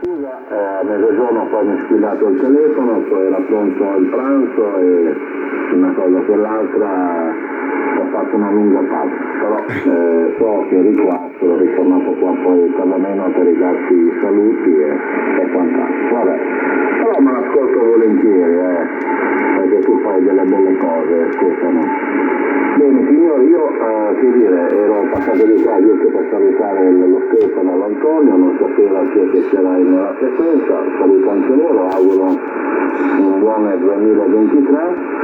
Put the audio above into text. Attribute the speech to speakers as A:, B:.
A: scusa, a mezzogiorno poi mi ha squillato il telefono, poi era pronto il pranzo e una cosa o quell'altra ho fatto una lunga pausa, però so che eri qua, sono ritornato qua poi perlomeno per ridarti i saluti e quant'altro. Vabbè, però me l'ascolto volentieri, perché tu fai delle belle cose, Stefano. Bene signori, io che dire, ero passato di qua giusto per salutare lo Stefano e l'Antonio, non sapeva chi è che c'era nella frequenza, saluto anche loro, auguro un buon 2023